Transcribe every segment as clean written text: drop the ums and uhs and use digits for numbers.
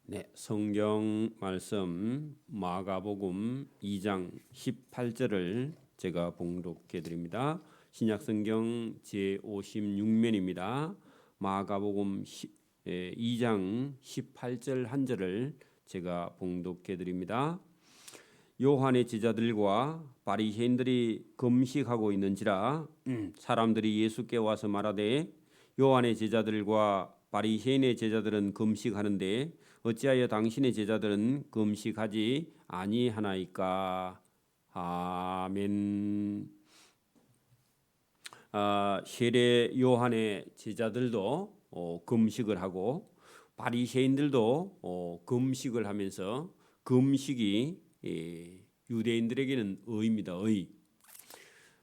네, 성경 말씀 마가복음 2장 18절을 제가 봉독해 드립니다. 신약 성경 제56면입니다. 마가복음 2장 18절 한 절을 제가 봉독해 드립니다. 요한의 제자들과 바리새인들이 금식하고 있는지라 사람들이 예수께 와서 말하되 요한의 제자들과 바리새인의 제자들은 금식하는데 어찌하여 당신의 제자들은 금식하지 아니하나이까. 아멘. 세례 요한의 제자들도 금식을 하고 바리새인들도 금식을 하면서 금식이 유대인들에게는 의입니다. 의.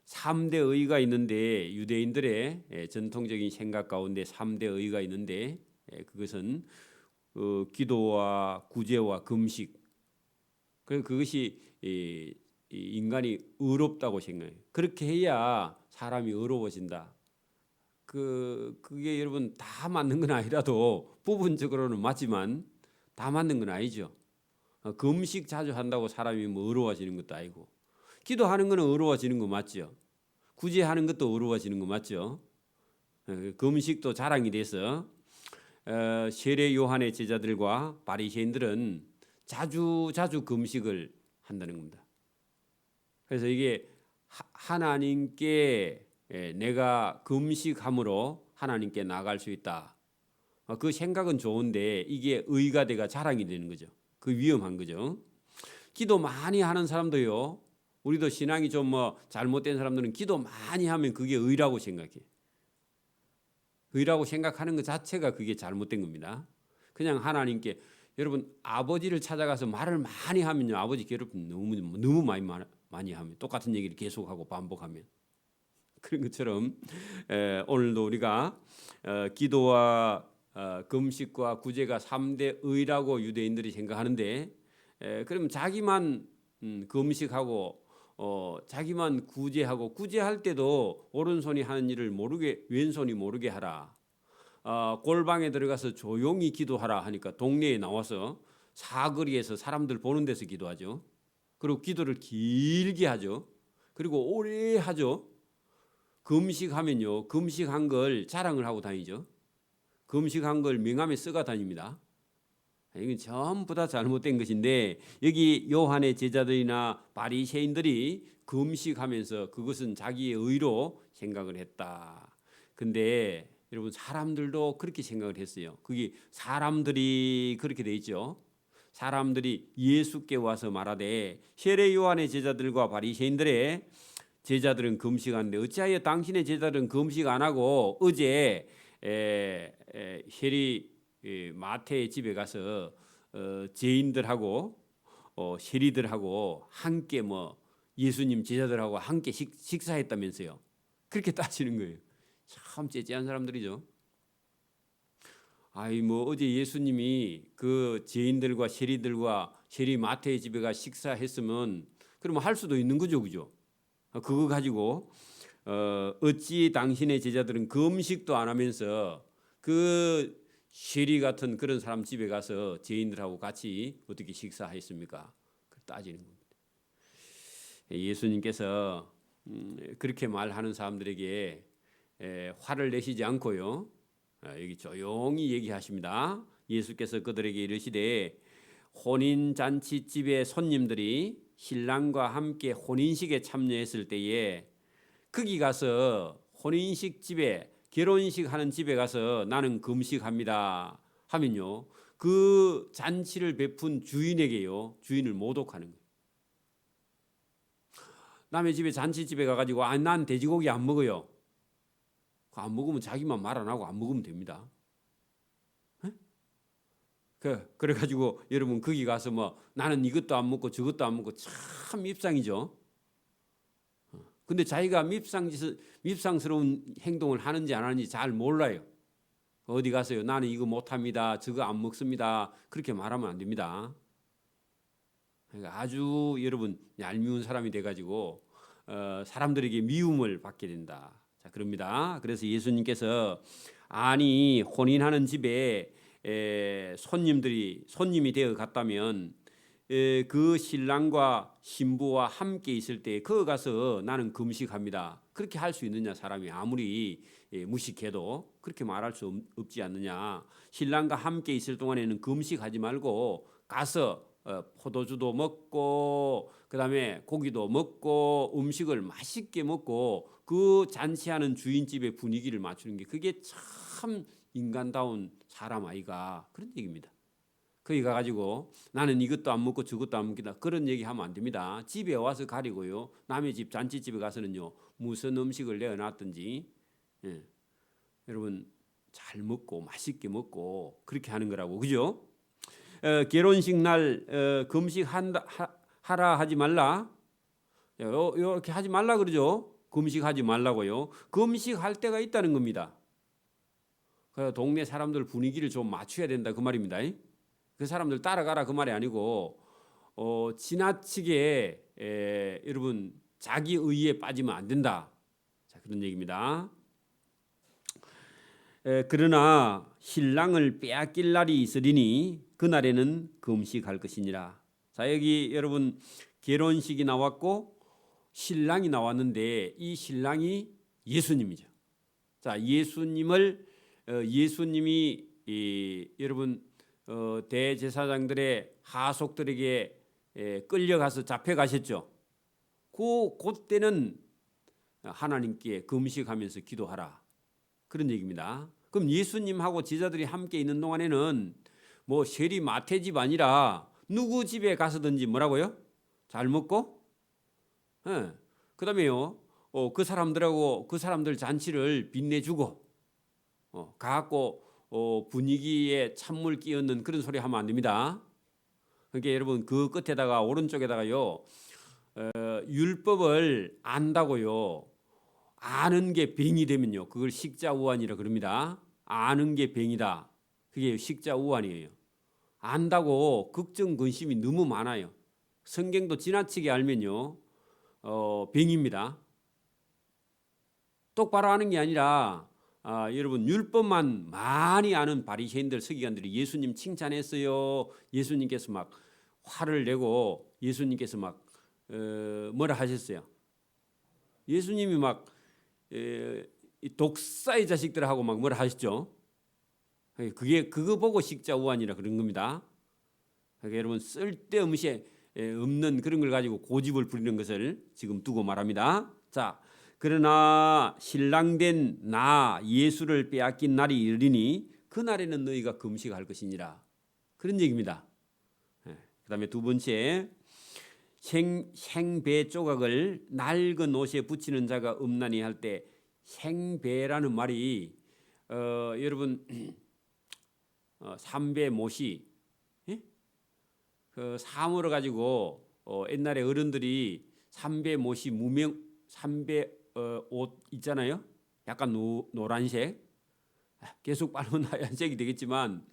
3대 의가 있는데 유대인들의 전통적인 생각 가운데 3대 의가 있는데 그것은 기도와 구제와 금식. 그것이 인간이 의롭다고 생각해요. 그렇게 해야 사람이 의로워진다. 그게 여러분 다 맞는 건 아니라도 부분적으로는 맞지만 다 맞는 건 아니죠. 금식 자주 한다고 사람이 뭐 의로워지는 것도 아니고, 기도하는 거는 의로워지는 거 맞죠. 구제하는 것도 의로워지는 거 맞죠. 금식도 자랑이 돼서 세례 요한의 제자들과 바리새인들은 자주 금식을 한다는 겁니다. 그래서 이게 하나님께 내가 금식함으로 하나님께 나갈 수 있다. 그 생각은 좋은데 이게 의가 돼가 자랑이 되는 거죠. 그 위험한 거죠. 기도 많이 하는 사람도요. 우리도 신앙이 좀 잘못된 사람들은 기도 많이 하면 그게 의라고 생각해. 의라고 생각하는 것 자체가 그게 잘못된 겁니다. 그냥 하나님께 여러분 아버지를 찾아가서 말을 많이 하면요. 아버지 괴롭힘 너무 많이 하면 똑같은 얘기를 계속하고 반복하면 그런 것처럼 오늘도 우리가 기도와 금식과 구제가 3대 의라고 유대인들이 생각하는데 그럼 자기만 금식하고 자기만 구제하고 구제할 때도 오른손이 하는 일을 모르게 왼손이 모르게 하라. 골방에 들어가서 조용히 기도하라 하니까 동네에 나와서 사거리에서 사람들 보는 데서 기도하죠. 그리고 기도를 길게 하죠. 그리고 오래 하죠. 금식하면요. 금식한 걸 자랑을 하고 다니죠. 금식한 걸 명함에 써가 다닙니다. 이건 전부 다 잘못된 것인데 여기 요한의 제자들이나 바리새인들이 금식하면서 그것은 자기의 의로 생각을 했다. 근데 여러분 사람들도 그렇게 생각을 했어요. 그게 사람들이 그렇게 돼 있죠. 사람들이 예수께 와서 말하되 세례 요한의 제자들과 바리새인들의 제자들은 금식하는데 어찌하여 당신의 제자들은 금식 안 하고 어제 세리 마태의 집에 가서 죄인들하고 세리들하고 함께 예수님 제자들하고 함께 식사했다면서요. 그렇게 따지는 거예요. 참 째째한 사람들이죠. 어제 예수님이 그 죄인들과 세리들과 세리 마태의 집에 가 식사했으면 그러면 할 수도 있는 거죠, 그죠? 그거 가지고 어찌 당신의 제자들은 금식도 안 하면서 그 세리 같은 그런 사람 집에 가서 죄인들하고 같이 어떻게 식사했습니까? 따지는 겁니다. 예수님께서 그렇게 말하는 사람들에게 화를 내시지 않고요. 여기 조용히 얘기하십니다. 예수께서 그들에게 이르시되 혼인 잔치 집에 손님들이 신랑과 함께 혼인식에 참여했을 때에 거기 가서 혼인식 집에 결혼식 하는 집에 가서 나는 금식합니다 하면요. 그 잔치를 베푼 주인에게요. 주인을 모독하는 거예요. 남의 집에 잔치집에 가가지고 난 돼지고기 안 먹어요. 안 먹으면 자기만 말 안 하고 안 먹으면 됩니다. 그래가지고 여러분 거기 가서 나는 이것도 안 먹고 저것도 안 먹고 참 밉상이죠. 근데 자기가 밉상스러운 행동을 하는지 안 하는지 잘 몰라요. 어디 가서요. 나는 이거 못합니다. 저거 안 먹습니다. 그렇게 말하면 안 됩니다. 그러니까 아주 여러분 얄미운 사람이 돼가지고 사람들에게 미움을 받게 된다. 자, 그럽니다. 그래서 예수님께서 아니 혼인하는 집에 손님이 되어 갔다면 그 신랑과 신부와 함께 있을 때 거기 가서 나는 금식합니다. 그렇게 할 수 있느냐? 사람이 아무리 무식해도 그렇게 말할 수 없지 않느냐? 신랑과 함께 있을 동안에는 금식하지 말고 가서 포도주도 먹고 그다음에 고기도 먹고 음식을 맛있게 먹고 그 잔치하는 주인집의 분위기를 맞추는 게 그게 참 인간다운 사람 아이가 그런 얘기입니다. 거기 가가지고 나는 이것도 안 먹고 저것도 안 먹겠다 그런 얘기하면 안 됩니다. 집에 와서 가리고요. 남의 집 잔치집에 가서는요 무슨 음식을 내어놨든지 여러분 잘 먹고 맛있게 먹고 그렇게 하는 거라고 그죠? 결혼식 날 금식하라 하지 말라 이렇게 하지 말라 그러죠. 금식하지 말라고요. 금식할 때가 있다는 겁니다. 동네 사람들 분위기를 좀 맞춰야 된다 그 말입니다. 그 사람들 따라가라 그 말이 아니고 지나치게 여러분 자기 의에 빠지면 안 된다. 자, 그런 얘기입니다. 그러나 신랑을 빼앗길 날이 있으리니 그날에는 금식할 것이니라. 자, 여기 여러분 결혼식이 나왔고 신랑이 나왔는데 이 신랑이 예수님이죠. 자, 예수님이 여러분 대제사장들의 하속들에게 끌려가서 잡혀가셨죠. 그때는 하나님께 금식하면서 기도하라 그런 얘기입니다. 그럼 예수님하고 제자들이 함께 있는 동안에는 뭐 세리 마태 집 아니라 누구 집에 가서든지 뭐라고요? 잘 먹고 그다음에요 그 사람들 잔치를 빛내주고 가갖고 분위기에 찬물 끼얹는 그런 소리 하면 안 됩니다. 그러니까 여러분 그 끝에다가 오른쪽에다가요 율법을 안다고요. 아는 게 병이 되면요 그걸 식자우환이라 그럽니다. 아는 게 병이다. 그게 식자우환이에요. 안다고 걱정 근심이 너무 많아요. 성경도 지나치게 알면요 병입니다. 똑바로 아는 게 아니라 여러분 율법만 많이 아는 바리새인들 서기관들이 예수님 칭찬했어요. 예수님께서 막 화를 내고 예수님께서 막 뭐라 하셨어요? 예수님이 막 독사의 자식들하고 막 뭐라 하셨죠? 그거 보고 식자우환이라 그런 겁니다. 그러니까 여러분 쓸데없는 그런 걸 가지고 고집을 부리는 것을 지금 두고 말합니다. 자, 그러나 신랑된 나 예수를 빼앗긴 날이 이르리니 그 날에는 너희가 금식할 것이니라 그런 얘기입니다. 그다음에 두 번째 생배 조각을 낡은 옷에 붙이는 자가 없나니 할 때 생배라는 말이 여러분 삼배 못이 그 사물을 가지고 옛날에 어른들이 삼배 못이 삼배 옷 있잖아요. 약간 노란색 계속 빨면 하얀색이 되겠지만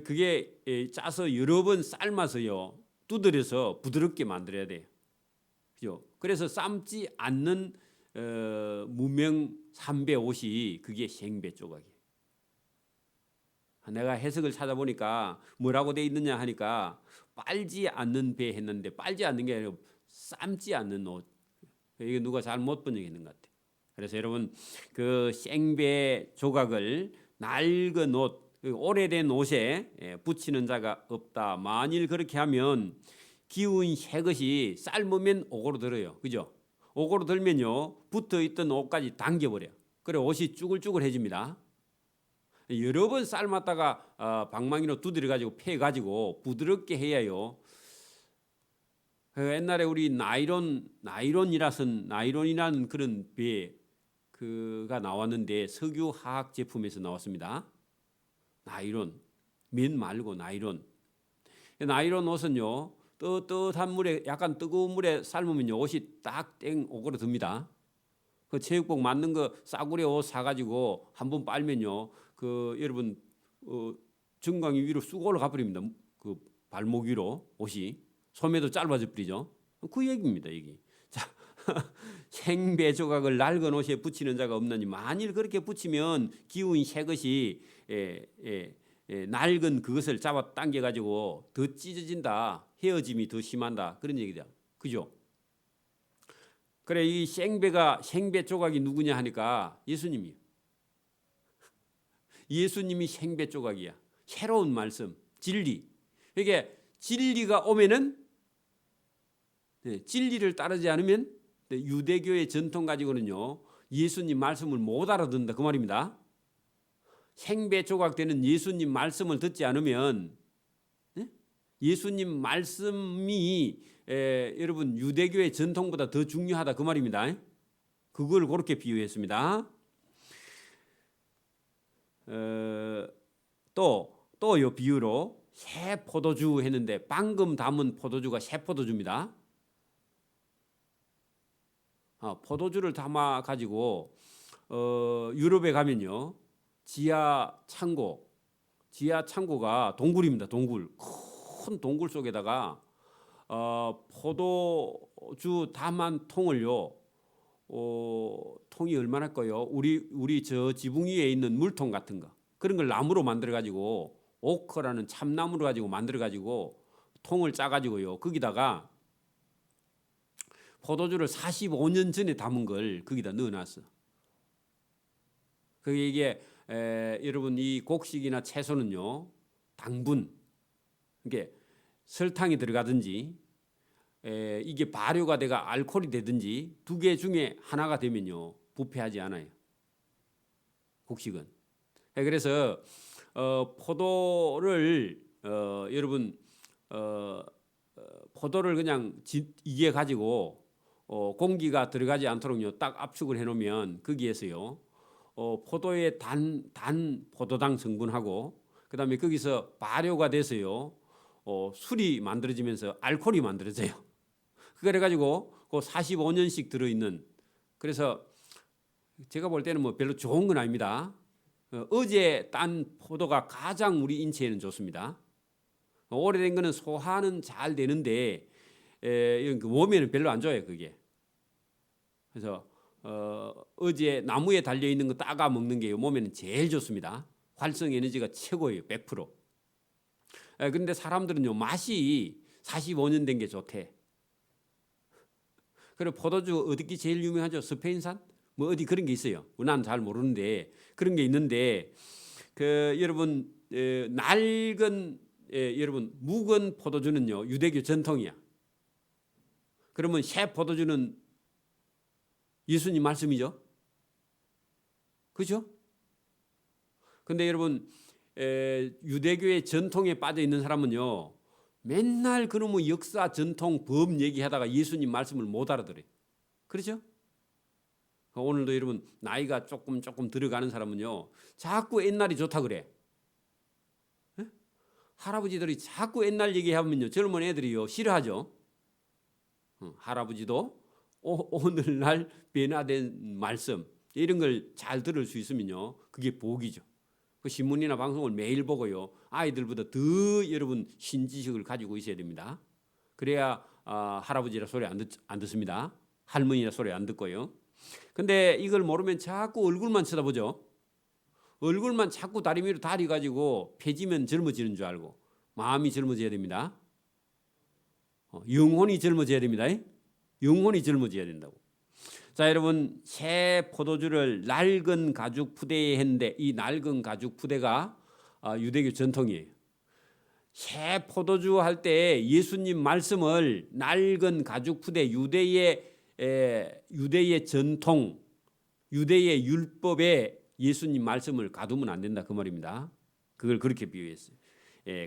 그게 짜서 여러 번 삶아서요 두드려서 부드럽게 만들어야 돼요. 그죠? 그래서 삶지 않는 무명 삼배 옷이 그게 생배 조각이에요. 내가 해석을 찾아보니까 뭐라고 돼 있느냐 하니까 빨지 않는 배 했는데 빨지 않는 게 아니라 삶지 않는 옷. 이게 누가 잘못 번역했는 것 같아요. 그래서 여러분 그 생배 조각을 낡은 옷, 오래된 옷에 붙이는 자가 없다. 만일 그렇게 하면 기운 새 것이 삶으면 오고로들어요. 그죠? 오고로들면요 붙어있던 옷까지 당겨버려요. 그래 옷이 쭈글쭈글해집니다. 여러 번 삶았다가 방망이로 두드려가지고 패가지고 부드럽게 해야요. 옛날에 우리 나이론이라는 그런 그가 나왔는데 석유화학 제품에서 나왔습니다. 나이론, 면 말고 나이론. 나이론 옷은요 뜨뜻한 물에 약간 뜨거운 물에 삶으면요 옷이 딱 땡 오그러듭니다. 그 체육복 맞는 거 싸구려 옷 사가지고 한번 빨면요 여러분 정강이 위로 쑥 올라가 버립니다. 그 발목 위로 옷이 소매도 짧아져 버리죠. 그 얘기입니다. 여기 자 생배 조각을 낡은 옷에 붙이는 자가 없나니 만일 그렇게 붙이면 기운이 새 것이 낡은 그것을 잡아 당겨 가지고 더 찢어진다. 헤어짐이 더 심한다. 그런 얘기다. 그죠? 그래 이 생배 조각이 누구냐 하니까 예수님이요. 예수님이 생배 조각이야. 새로운 말씀, 진리. 이게 진리가 오면은 진리를 따르지 않으면 유대교의 전통 가지고는요 예수님 말씀을 못 알아듣는다 그 말입니다. 생배 조각되는 예수님 말씀을 듣지 않으면 예수님 말씀이 여러분 유대교의 전통보다 더 중요하다 그 말입니다. 그걸 그렇게 비유했습니다. 또요 비유로 새 포도주 했는데 방금 담은 포도주가 새 포도주입니다. 포도주를 담아 가지고 유럽에 가면요 지하 창고가 동굴입니다. 동굴 큰 동굴 속에다가 포도주 담은 통을요 통이 얼마나일까요? 우리 저 지붕 위에 있는 물통 같은 거 그런 걸 나무로 만들어 가지고 오크라는 참나무로 가지고 만들어 가지고 통을 짜 가지고요 거기다가 포도주를 45년 전에 담은 걸 거기다 넣어놨어. 그게 이게 여러분 이 곡식이나 채소는요 당분 이게 설탕이 들어가든지 이게 발효가 돼가 알코올이 되든지 두 개 중에 하나가 되면요 부패하지 않아요. 곡식은. 그래서 포도를 여러분 포도를 그냥 이게 가지고 공기가 들어가지 않도록요 딱 압축을 해놓으면 거기에서요 포도의 단 포도당 성분하고 그다음에 거기서 발효가 돼서요 술이 만들어지면서 알코올이 만들어져요. 그래 가지고 그 45년씩 들어있는 그래서 제가 볼 때는 뭐 별로 좋은 건 아닙니다. 어제 딴 포도가 가장 우리 인체에는 좋습니다. 오래된 거는 소화는 잘 되는데 몸에는 별로 안 좋아요 그게. 그래서 어제 나무에 달려 있는 거 따가 먹는 게 몸에는 제일 좋습니다. 활성 에너지가 최고예요 100%. 그런데 사람들은요 맛이 45년 된 게 좋대. 그리고 포도주 어디게 제일 유명하죠? 스페인산? 뭐 어디 그런 게 있어요. 난 잘 모르는데 그런 게 있는데 여러분 낡은 여러분 묵은 포도주는요 유대교 전통이야. 그러면 새 포도주는 예수님 말씀이죠. 그죠? 근데 여러분 유대교의 전통에 빠져 있는 사람은요 맨날 그놈의 역사 전통 법 얘기하다가 예수님 말씀을 못 알아들어요. 그렇죠? 오늘도 여러분 나이가 조금 들어가는 사람은요 자꾸 옛날이 좋다 그래. 에? 할아버지들이 자꾸 옛날 얘기하면요 젊은 애들이요 싫어하죠. 할아버지도 오늘날 변화된 말씀 이런 걸 잘 들을 수 있으면요 그게 복이죠. 그 신문이나 방송을 매일 보고요 아이들보다 더 여러분 신지식을 가지고 있어야 됩니다. 그래야 할아버지라 소리 안 듣습니다. 할머니라 소리 안 듣고요. 근데 이걸 모르면 자꾸 얼굴만 쳐다보죠. 얼굴만 자꾸 다리 위로 다리 가지고 펴지면 젊어지는 줄 알고 마음이 젊어져야 됩니다. 영혼이 젊어져야 됩니다. 영혼이 젊어져야 된다고. 자 여러분 새 포도주를 낡은 가죽 푸대에 했는데 이 낡은 가죽 푸대가 유대교 전통이에요. 새 포도주 할 때 예수님 말씀을 낡은 가죽 푸대 유대의 전통 유대의 율법에 예수님 말씀을 가두면 안 된다 그 말입니다. 그걸 그렇게 비유했어요.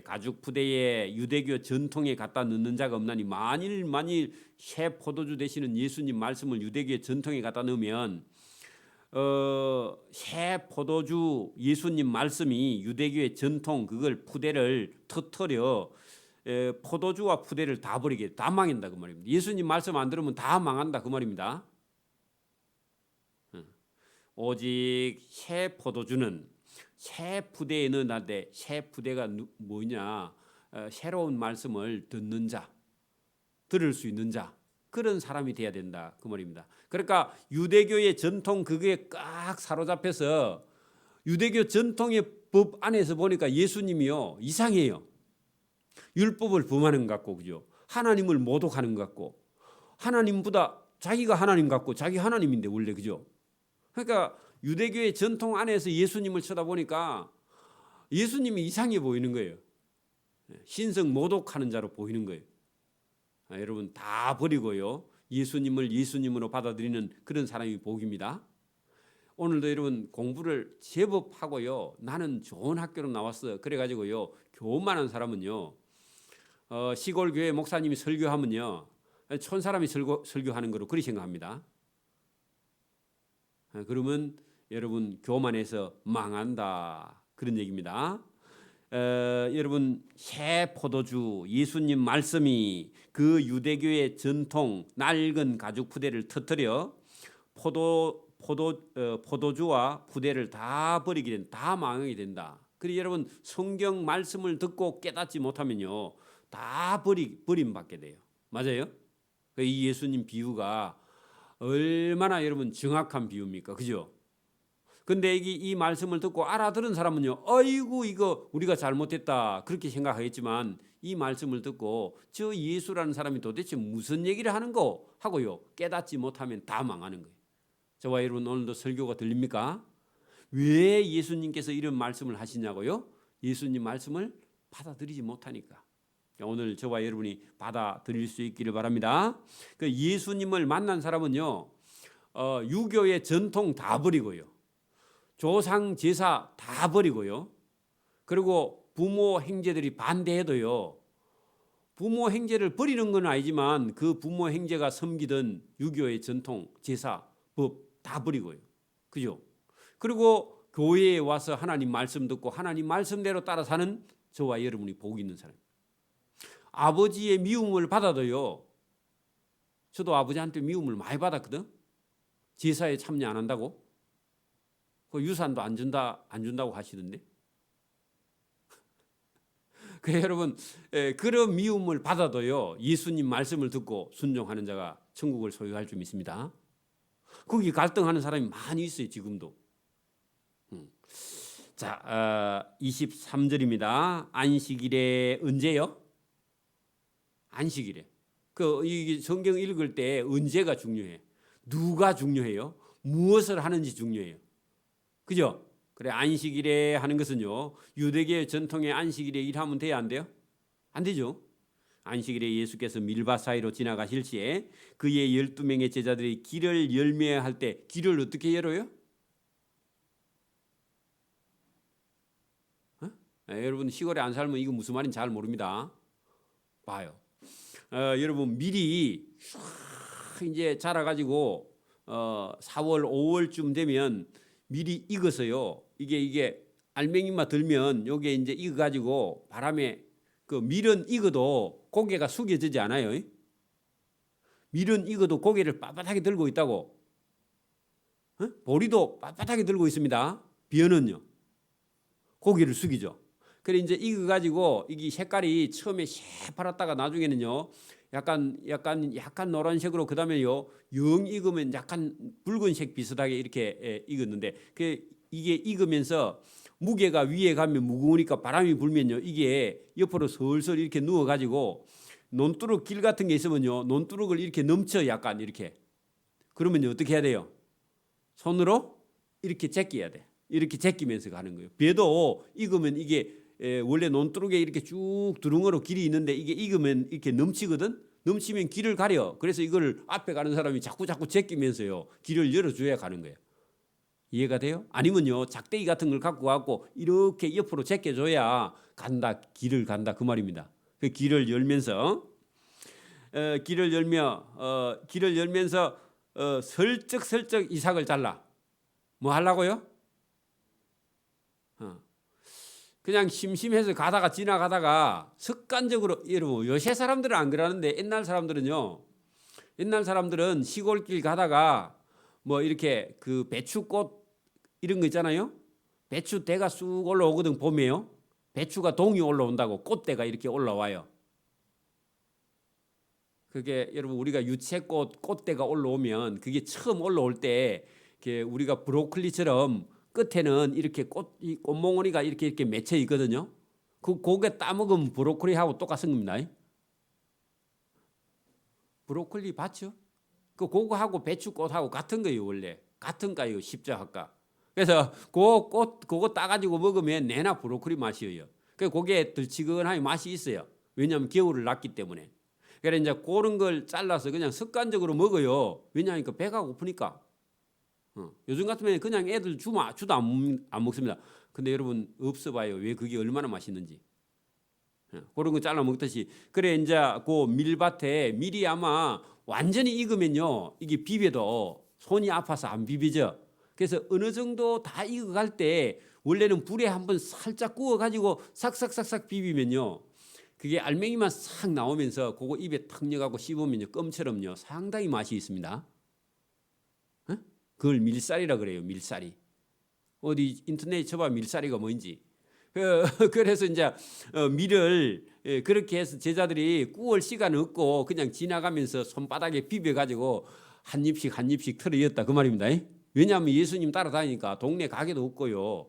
가죽 푸대에 유대교 전통에 갖다 넣는 자가 없나니 만일 새 포도주 되시는 예수님 말씀을 유대교의 전통에 갖다 넣으면 새 포도주 예수님 말씀이 유대교의 전통 그걸 푸대를 터뜨려 포도주와 푸대를 다 버리게 다 망한다 그 말입니다. 예수님 말씀 안 들으면 다 망한다 그 말입니다. 오직 새 포도주는 새 푸대에 넣어놨는데 새 푸대가 뭐냐 새로운 말씀을 듣는 자 들을 수 있는 자 그런 사람이 돼야 된다 그 말입니다. 그러니까 유대교의 전통 그게 꽉 사로잡혀서 유대교 전통의 법 안에서 보니까 예수님이요 이상해요. 율법을 범하는 것 같고, 그죠? 하나님을 모독하는 것 같고, 하나님보다 자기가 하나님 같고 자기 하나님인데 원래, 그죠? 그러니까 유대교의 전통 안에서 예수님을 쳐다보니까 예수님이 이상해 보이는 거예요. 신성 모독하는 자로 보이는 거예요. 여러분 다 버리고요, 예수님을 예수님으로 받아들이는 그런 사람이 복입니다. 오늘도 여러분 공부를 제법 하고요, 나는 좋은 학교로 나왔어 그래가지고요 교만한 사람은요, 시골 교회 목사님이 설교하면요 촌사람이 설교하는 거로 그렇게 생각합니다. 그러면 여러분 교만해서 망한다 그런 얘기입니다. 여러분 새 포도주 예수님 말씀이 그 유대교의 전통 낡은 가죽 부대를 터뜨려 포도주와 부대를 다 버리게 된다, 다 망하게 된다. 그리고 여러분 성경 말씀을 듣고 깨닫지 못하면요 다 버림받게 돼요. 맞아요? 이 예수님 비유가 얼마나 여러분 정확한 비유입니까? 그죠? 근데 이 말씀을 듣고 알아들은 사람은요, 어이구 이거 우리가 잘못했다 그렇게 생각하겠지만, 이 말씀을 듣고 저 예수라는 사람이 도대체 무슨 얘기를 하는 거 하고요 깨닫지 못하면 다 망하는 거예요. 저와 여러분 오늘도 설교가 들립니까? 왜 예수님께서 이런 말씀을 하시냐고요? 예수님 말씀을 받아들이지 못하니까. 오늘 저와 여러분이 받아들일 수 있기를 바랍니다. 그 예수님을 만난 사람은요, 유교의 전통 다 버리고요, 조상 제사 다 버리고요, 그리고 부모 행제들이 반대해도요, 부모 행제를 버리는 건 아니지만 그 부모 행제가 섬기던 유교의 전통 제사 법 다 버리고요, 그죠? 그리고 교회에 와서 하나님 말씀 듣고 하나님 말씀대로 따라 사는 저와 여러분이 복 있는 사람. 아버지의 미움을 받아도요, 저도 아버지한테 미움을 많이 받았거든. 제사에 참여 안 한다고, 그 유산도 안 준다고 하시던데. 그 여러분 그런 미움을 받아도요 예수님 말씀을 듣고 순종하는 자가 천국을 소유할 줄 믿습니다. 거기 갈등하는 사람이 많이 있어요 지금도. 자, 23절입니다. 안식일에 언제요? 안식일에. 이 성경 읽을 때 언제가 중요해. 누가 중요해요? 무엇을 하는지 중요해요. 그죠? 그래, 안식일에 하는 것은요, 유대계 전통의 안식일에 일하면 돼야 안 돼요? 안 되죠. 안식일에 예수께서 밀밭 사이로 지나가실 시에 그의 12명의 제자들이 길을 열매야 할 때 길을 어떻게 열어요? 여러분 시골에 안 살면 이거 무슨 말인지 잘 모릅니다. 봐요. 여러분 밀이 이제 자라가지고 4월 5월쯤 되면 밀이 익어서요. 이게 알맹이만 들면 요게 이제 익어가지고 바람에 그 밀은 익어도 고개가 숙여지지 않아요. 밀은 익어도 고개를 빳빳하게 들고 있다고. 보리도 빳빳하게 들고 있습니다. 비어는요 고개를 숙이죠. 그래 이제 익어가지고 이게 색깔이 처음에 새파랗다가 나중에는요 약간 노란색으로, 그다음에요 영 익으면 약간 붉은색 비슷하게 이렇게 익었는데, 이게 익으면서 무게가 위에 가면 무거우니까 바람이 불면요 이게 옆으로 설설 이렇게 누워가지고 논두룩 길 같은 게 있으면요 논두룩을 이렇게 넘쳐 약간 이렇게. 그러면 어떻게 해야 돼요? 손으로 이렇게 제껴야 돼. 이렇게 제끼면서 가는 거예요. 배도 익으면 이게 원래 논두룩에 이렇게 쭉 두릉으로 길이 있는데 이게 익으면 이렇게 넘치거든. 넘치면 길을 가려. 그래서 이걸 앞에 가는 사람이 자꾸 제끼면서요 길을 열어줘야 가는 거예요. 이해가 돼요? 아니면요 작대기 같은 걸 갖고 가고 이렇게 옆으로 제껴줘야 길을 간다 그 말입니다. 그 길을 열면서 길을 열면서 슬쩍 이삭을 잘라. 뭐 하려고요? 그냥 심심해서 지나가다가 습관적으로, 여러분 요새 사람들은 안 그러는데 옛날 사람들은 시골길 가다가 뭐 이렇게 그 배추꽃 이런 거 있잖아요. 배추대가 쑥 올라오거든. 봄에요. 배추가 동이 올라온다고 꽃대가 이렇게 올라와요. 그게 여러분 우리가 유채꽃 꽃대가 올라오면 그게 처음 올라올 때 우리가 브로콜리처럼 끝에는 이렇게 이 꽃몽오리가 이렇게 맺혀 있거든요. 그 고개 따먹으면 브로콜리하고 똑같은 겁니다. 브로콜리 봤죠? 그거하고 배추꽃하고 같은 거예요. 원래 같은 가요. 십자학과. 그래서 그 꽃 그거 따가지고 먹으면 내나 브로콜리 맛이에요. 그 고게 들치근하게 맛이 있어요. 왜냐하면 겨울을 났기 때문에. 그래서 이제 그런 걸 잘라서 그냥 습관적으로 먹어요. 왜냐하면 배가 고프니까. 요즘 같으면 그냥 애들 주도 안 먹습니다. 근데 여러분 없어봐요. 왜 그게 얼마나 맛있는지. 그런 거 잘라 먹듯이. 그래 이제 그 밀밭에 밀이 아마 완전히 익으면요 이게 비벼도 손이 아파서 안 비비죠. 그래서 어느 정도 다 익어갈 때 원래는 불에 한번 살짝 구워가지고 싹싹싹싹 비비면요 그게 알맹이만 싹 나오면서 그거 입에 탁 넣어가고 씹으면요 껌처럼요 상당히 맛이 있습니다. 그걸 밀살이라 그래요. 밀살이. 어디 인터넷에 쳐봐 밀살이가 뭔지. 그래서 이제 밀을 그렇게 해서 제자들이 구울 시간 없고 그냥 지나가면서 손바닥에 비벼가지고 한 입씩 털어였다 그 말입니다. 왜냐하면 예수님 따라다니니까 동네 가게도 없고요.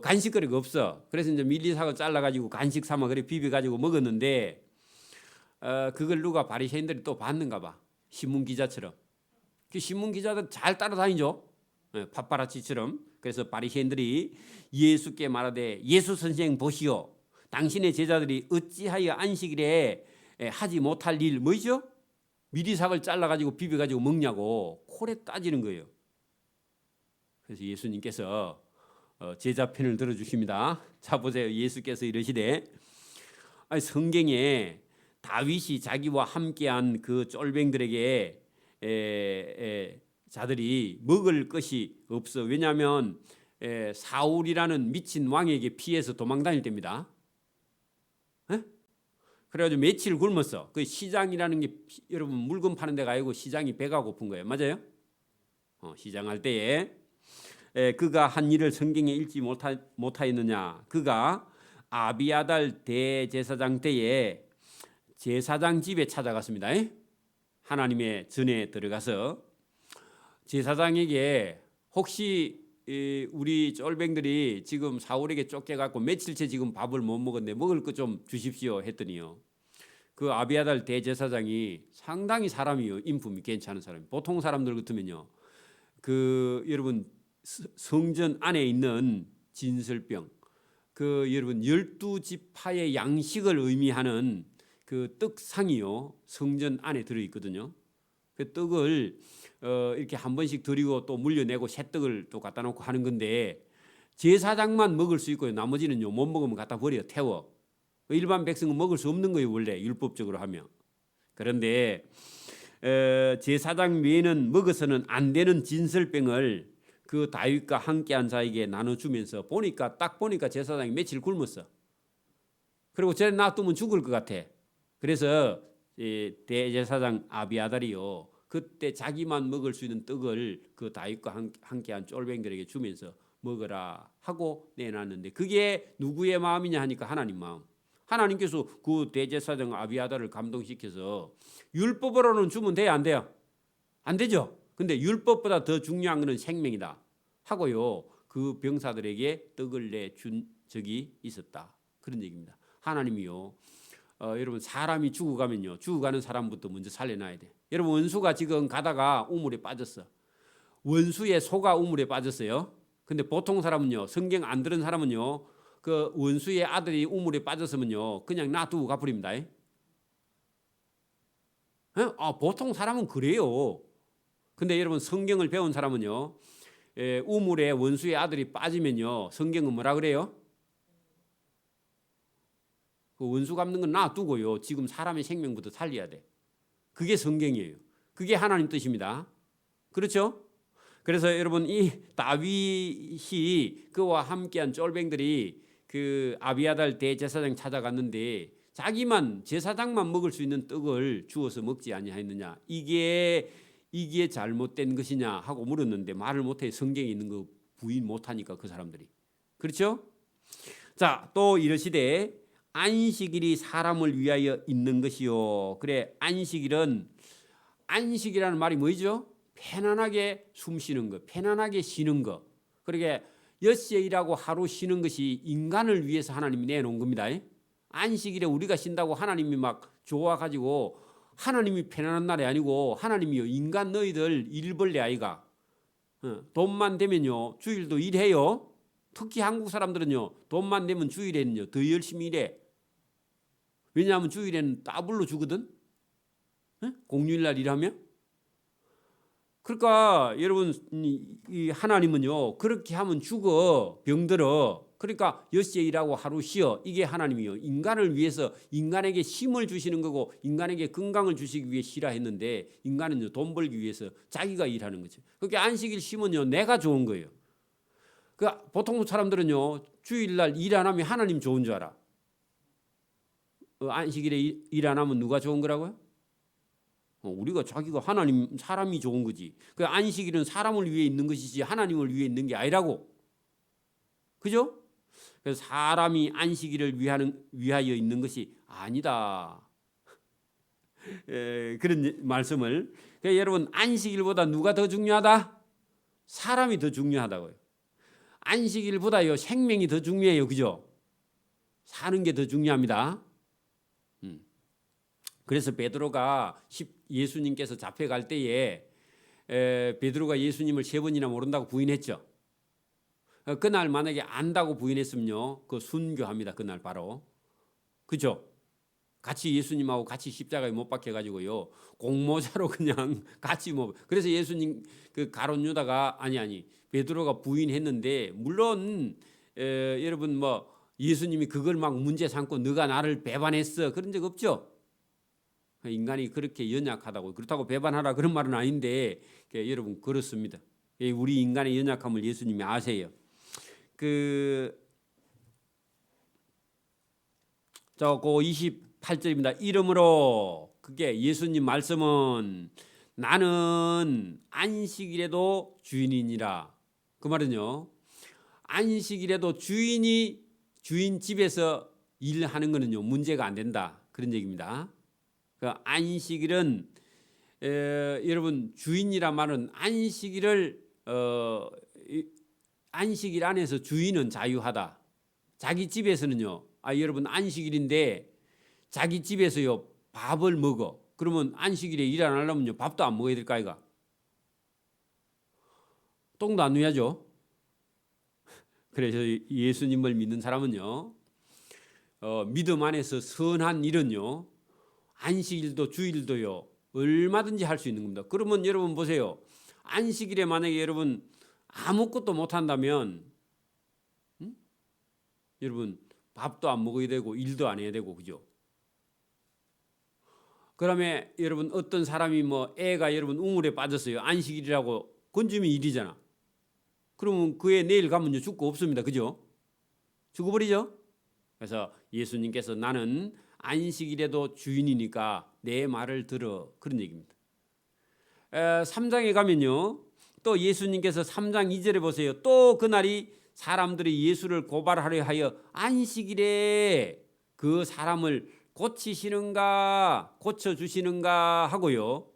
간식거리가 없어. 그래서 이제 밀리사과 잘라가지고 간식 삼아 그래 비벼가지고 먹었는데 그걸 누가 바리새인들이 또 봤는가 봐. 신문 기자처럼. 그 신문 기자들 잘 따라다니죠. 파파라치처럼. 그래서 바리새인들이 예수께 말하되 예수 선생 보시오. 당신의 제자들이 어찌하여 안식일에 하지 못할 일 뭐죠? 미리삭을 잘라가지고 비벼가지고 먹냐고 콜에 따지는 거예요. 그래서 예수님께서 제자 편을 들어주십니다. 자 보세요. 예수께서 이러시되 성경에 다윗이 자기와 함께한 그 쫄병들에게 자들이 먹을 것이 없어. 왜냐하면 사울이라는 미친 왕에게 피해서 도망다닐 때입니다. 그래가지고 며칠 굶었어. 그 시장이라는 게 여러분 물건 파는 데가 아니고 시장이 배가 고픈 거예요. 맞아요? 시장할 때에 그가 한 일을 성경에 읽지 못하였느냐. 그가 아비아달 대제사장 때에 제사장 집에 찾아갔습니다. 하나님의 전에 들어가서 제사장에게 혹시 우리 쫄병들이 지금 사울에게 쫓겨갖고 며칠째 지금 밥을 못 먹었는데 먹을 것 좀 주십시오 했더니요. 그 아비아달 대제사장이 상당히 사람이요. 인품이 괜찮은 사람이. 보통 사람들 같으면요. 그 여러분 성전 안에 있는 진설병 그 여러분 12지파의 양식을 의미하는 그 떡상이요. 성전 안에 들어있거든요. 그 떡을 이렇게 한 번씩 드리고 또 물려내고 새 떡을 또 갖다 놓고 하는 건데 제사장만 먹을 수 있고요. 나머지는요 못 먹으면 갖다 버려 태워. 일반 백성은 먹을 수 없는 거예요. 원래 율법적으로 하면. 그런데 제사장 외에는 먹어서는 안 되는 진설병을 그 다윗과 함께한 자에게 나눠주면서 딱 보니까 제사장이 며칠 굶었어. 그리고 쟤 놔두면 죽을 것 같아. 그래서 대제사장 아비아달이요. 그때 자기만 먹을 수 있는 떡을 그 다윗과 함께한 쫄병들에게 주면서 먹어라 하고 내놨는데 그게 누구의 마음이냐 하니까 하나님 마음. 하나님께서 그 대제사장 아비아달을 감동시켜서 율법으로는 주면 돼요, 안 돼요? 안 되죠. 근데 율법보다 더 중요한 것은 생명이다 하고요. 그 병사들에게 떡을 내준 적이 있었다. 그런 얘기입니다. 하나님이요. 여러분 사람이 죽어가면요. 죽어가는 사람부터 먼저 살려놔야 돼. 여러분 원수가 지금 가다가 우물에 빠졌어. 원수의 소가 우물에 빠졌어요. 근데 보통 사람은요. 성경 안 들은 사람은요. 그 원수의 아들이 우물에 빠졌으면요. 그냥 놔두고 가버립니다. 보통 사람은 그래요. 근데 여러분 성경을 배운 사람은요. 우물에 원수의 아들이 빠지면요. 성경은 뭐라 그래요? 그 원수 갚는 건 놔두고요. 지금 사람의 생명부터 살려야 돼. 그게 성경이에요. 그게 하나님 뜻입니다. 그렇죠? 그래서 여러분 이 다윗이 그와 함께한 쫄병들이 그 아비아달 대제사장 찾아갔는데 자기만 제사장만 먹을 수 있는 떡을 주어서 먹지 아니하였느냐. 이게 잘못된 것이냐 하고 물었는데 말을 못해. 성경에 있는 거 부인 못하니까 그 사람들이. 그렇죠? 자, 또 이러시되 안식일이 사람을 위하여 있는 것이요. 그래 안식이라는 말이 뭐죠? 편안하게 숨 쉬는 거, 편안하게 쉬는 거. 그러게 엿새 일하고 하루 쉬는 것이 인간을 위해서 하나님이 내놓은 겁니다. 안식일에 우리가 쉰다고 하나님이 막 좋아가지고 하나님이 편안한 날이 아니고 하나님이요 인간 너희들 일벌레 아이가 돈만 되면요 주일도 일해요. 특히 한국 사람들은요 돈만 되면 주일에는요 더 열심히 일해. 왜냐하면 주일에는 더블로 주거든. 공휴일날 일하면. 그러니까 여러분 이 하나님은요 그렇게 하면 죽어 병들어. 그러니까 엿새 일하고 하루 쉬어. 이게 하나님이요 인간을 위해서 인간에게 힘을 주시는 거고 인간에게 건강을 주시기 위해 쉬라 했는데 인간은요 돈 벌기 위해서 자기가 일하는 거죠. 그게 안식일 쉬면요 내가 좋은 거예요. 그 보통 사람들은요 주일날 일 안 하면 하나님 좋은 줄 알아. 안식일에 일 안 하면 누가 좋은 거라고요? 우리가 자기가 하나님 사람이 좋은 거지. 그 안식일은 사람을 위해 있는 것이지 하나님을 위해 있는 게 아니라고. 그죠? 그래서 사람이 안식일을 위하여 있는 것이 아니다. 그런 말씀을. 그러니까 여러분 안식일보다 누가 더 중요하다? 사람이 더 중요하다고요. 안식일보다요 생명이 더 중요해요. 그죠? 사는 게 더 중요합니다. 그래서 베드로가 예수님께서 잡혀갈 때에 베드로가 예수님을 3번이나 모른다고 부인했죠. 그날 만약에 안다고 부인했으면요, 그 순교합니다. 그날 바로. 그죠? 같이 예수님하고 같이 십자가에 못 박혀가지고요, 공모자로 그냥 같이 뭐. 그래서 예수님 그 가룟 유다가 베드로가 부인했는데 물론 여러분 뭐 예수님이 그걸 막 문제 삼고 너가 나를 배반했어 그런 적 없죠. 인간이 그렇게 연약하다고 그렇다고 배반하라 그런 말은 아닌데 여러분 그렇습니다. 우리 인간의 연약함을 예수님이 아세요. 그 28절입니다. 이러므로 그게 예수님 말씀은 나는 안식일에도 주인이니라. 그 말은요. 안식일에도 주인 집에서 일하는 거는요 문제가 안 된다 그런 얘기입니다. 그 안식일은 여러분 주인이란 말은 안식일 안에서 주인은 자유하다. 자기 집에서는요. 여러분 안식일인데 자기 집에서요 밥을 먹어. 그러면 안식일에 일 안 하려면요 밥도 안 먹어야 될까 이가. 똥도 안 누야죠. 그래서 예수님을 믿는 사람은요 믿음 안에서 선한 일은요 안식일도 주일도요 얼마든지 할 수 있는 겁니다. 그러면 여러분 보세요. 안식일에 만약에 여러분 아무것도 못 한다면 여러분 밥도 안 먹어야 되고 일도 안 해야 되고 그죠? 그다음에 여러분 어떤 사람이 뭐 애가 여러분 우물에 빠졌어요. 안식일이라고 건주면 일이잖아. 그러면 그 애 내일 가면 죽고 없습니다. 그죠? 죽어버리죠? 그래서 예수님께서 나는 안식일에도 주인이니까 내 말을 들어 그런 얘기입니다. 3장에 가면요. 또 예수님께서 3장 2절에 보세요. 또 그날이 사람들이 예수를 고발하려 하여 안식일에 그 사람을 고치시는가 고쳐주시는가 하고요.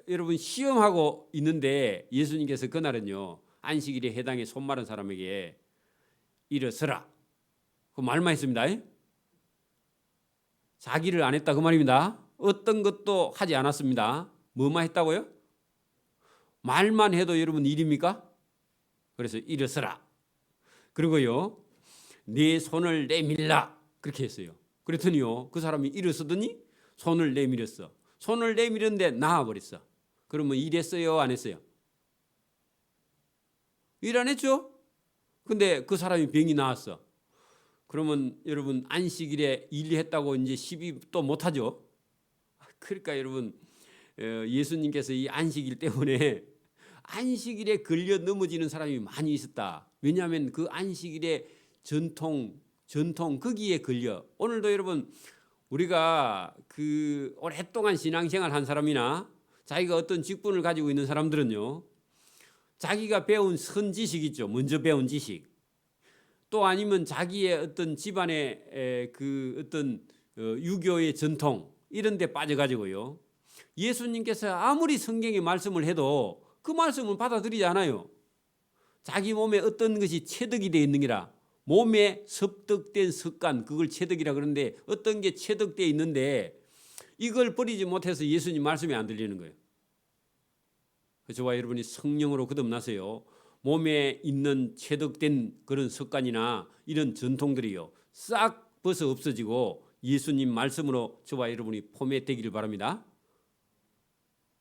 여러분 시험하고 있는데 예수님께서 그날은요. 안식일에 해당해 손 마른 사람에게 일어서라. 그 말만 했습니다. 자기를 안 했다 그 말입니다. 어떤 것도 하지 않았습니다. 뭐만 했다고요? 말만 해도 여러분 일입니까? 그래서 일어서라. 그리고요. 네 손을 내밀라. 그렇게 했어요. 그랬더니요. 그 사람이 일어서더니 손을 내밀었어. 손을 내밀었는데 나아버렸어. 그러면 일했어요? 안 했어요? 일 안 했죠? 근데 그 사람이 병이 나았어. 그러면 여러분 안식일에 일했다고 이제 시비 또 못하죠. 그러니까 여러분 예수님께서 이 안식일 때문에 안식일에 걸려 넘어지는 사람이 많이 있었다. 왜냐하면 그 안식일의 전통 거기에 걸려. 오늘도 여러분 우리가 그 오랫동안 신앙생활 한 사람이나 자기가 어떤 직분을 가지고 있는 사람들은요. 자기가 배운 선지식 있죠. 먼저 배운 지식. 또 아니면 자기의 어떤 집안의 그 어떤 유교의 전통 이런 데 빠져가지고요. 예수님께서 아무리 성경의 말씀을 해도 그 말씀은 받아들이지 않아요. 자기 몸에 어떤 것이 체득이 되어 있느니라. 몸에 습득된 습관, 그걸 체득이라 그러는데 어떤 게 체득되어 있는데 이걸 버리지 못해서 예수님 말씀이 안 들리는 거예요. 저와 여러분이 성령으로 거듭나서요, 몸에 있는 체득된 그런 습관이나 이런 전통들이요 싹 벗어 없어지고 예수님 말씀으로 저와 여러분이 포맷되기를 바랍니다.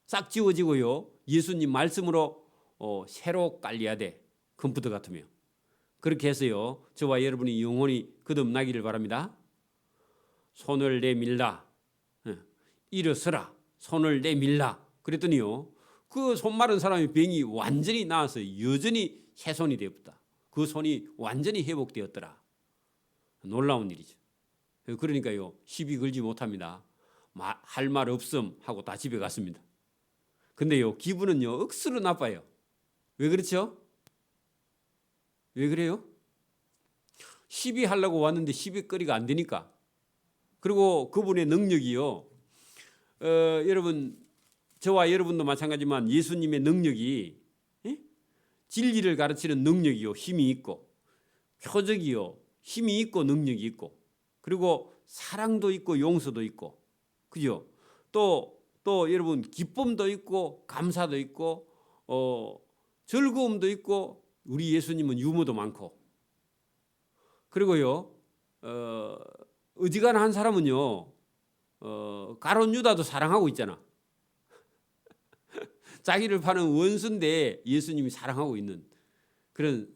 싹 지워지고요, 예수님 말씀으로 새로 깔려야 돼. 컴퓨터 같으면. 그렇게 해서요, 저와 여러분이 영혼이 거듭나기를 바랍니다. 손을 내밀라, 일어서라, 손을 내밀라 그랬더니요, 그 손 마른 사람의 병이 완전히 나아서 여전히 새 손이 되었다. 그 손이 완전히 회복되었더라. 놀라운 일이죠. 그러니까요, 시비 걸지 못합니다. 할 말 없음 하고 다 집에 갔습니다. 근데요, 기분은요 억수로 나빠요. 왜 그렇죠? 왜 그래요? 시비하려고 왔는데 시비거리가 안 되니까. 그리고 그분의 능력이요, 여러분, 저와 여러분도 마찬가지지만 예수님의 능력이, 진리를 가르치는 능력이요 힘이 있고, 표적이요 힘이 있고 능력이 있고, 그리고 사랑도 있고 용서도 있고, 그죠? 또 여러분 기쁨도 있고 감사도 있고 즐거움도 있고, 우리 예수님은 유머도 많고, 그리고요 어지간한 사람은요 가룟 유다도 사랑하고 있잖아. 자기를 파는 원수인데 예수님이 사랑하고 있는 그런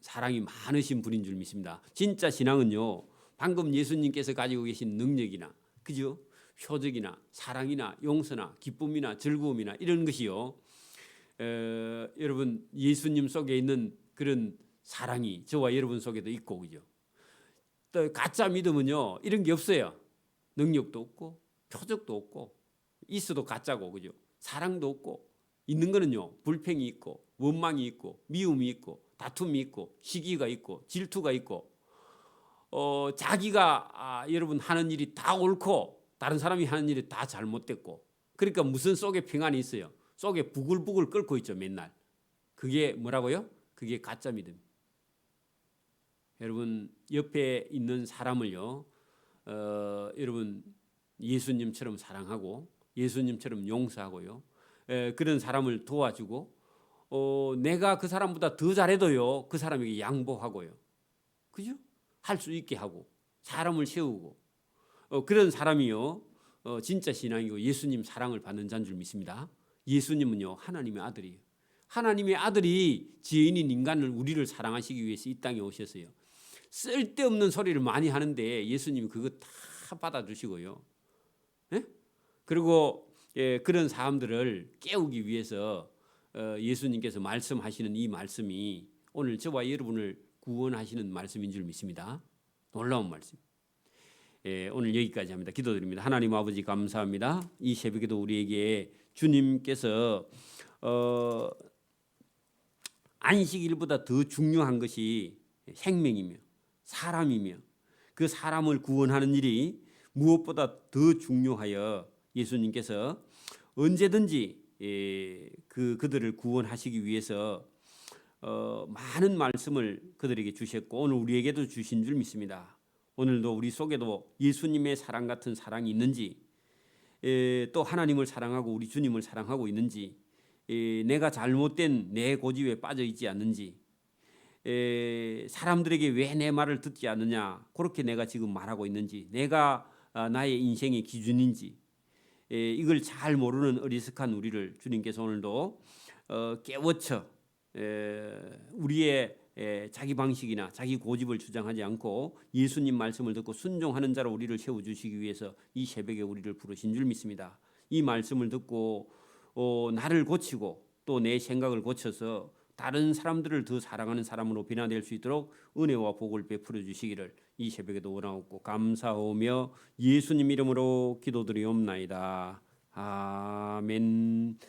사랑이 많으신 분인 줄 믿습니다. 진짜 신앙은요, 방금 예수님께서 가지고 계신 능력이나, 그죠? 표적이나 사랑이나 용서나 기쁨이나 즐거움이나 이런 것이요, 여러분 예수님 속에 있는 그런 사랑이 저와 여러분 속에도 있고, 그죠? 또 가짜 믿음은요 이런 게 없어요. 능력도 없고 표적도 없고, 있어도 가짜고, 그죠? 사랑도 없고, 있는 거는요 불평이 있고 원망이 있고 미움이 있고 다툼이 있고 시기가 있고 질투가 있고, 자기가 여러분 하는 일이 다 옳고 다른 사람이 하는 일이 다 잘못됐고, 그러니까 무슨 속에 평안이 있어요. 속에 부글부글 끓고 있죠 맨날. 그게 뭐라고요? 그게 가짜 믿음. 여러분 옆에 있는 사람을요, 여러분 예수님처럼 사랑하고 예수님처럼 용서하고요, 그런 사람을 도와주고, 내가 그 사람보다 더 잘해도요 그 사람에게 양보하고요, 그죠? 할 수 있게 하고 사람을 세우고, 그런 사람이요 진짜 신앙이고 예수님 사랑을 받는 자인 줄 믿습니다. 예수님은요 하나님의 아들이에요. 하나님의 아들이 죄인인 인간을, 우리를 사랑하시기 위해서 이 땅에 오셨어요. 쓸데없는 소리를 많이 하는데 예수님이 그거 다 받아주시고요, 그리고 그런 사람들을 깨우기 위해서 예수님께서 말씀하시는 이 말씀이 오늘 저와 여러분을 구원하시는 말씀인 줄 믿습니다. 놀라운 말씀. 오늘 여기까지 합니다. 기도드립니다. 하나님 아버지 감사합니다. 이 새벽에도 우리에게 주님께서 안식일보다 더 중요한 것이 생명이며 사람이며, 그 사람을 구원하는 일이 무엇보다 더 중요하여 예수님께서 언제든지 그들을 구원하시기 위해서 많은 말씀을 그들에게 주셨고 오늘 우리에게도 주신 줄 믿습니다. 오늘도 우리 속에도 예수님의 사랑 같은 사랑이 있는지, 또 하나님을 사랑하고 우리 주님을 사랑하고 있는지, 내가 잘못된 내 고집에 빠져 있지 않는지, 사람들에게 왜 내 말을 듣지 않느냐 그렇게 내가 지금 말하고 있는지, 내가 나의 인생의 기준인지, 이걸 잘 모르는 어리석한 우리를 주님께서 오늘도 깨우쳐 우리의 자기 방식이나 자기 고집을 주장하지 않고 예수님 말씀을 듣고 순종하는 자로 우리를 세워주시기 위해서 이 새벽에 우리를 부르신 줄 믿습니다. 이 말씀을 듣고 나를 고치고 또 내 생각을 고쳐서 다른 사람들을 더 사랑하는 사람으로 변화될 수 있도록 은혜와 복을 베풀어 주시기를 이 새벽에도 원하옵고 감사하며 예수님 이름으로 기도드리옵나이다. 아멘.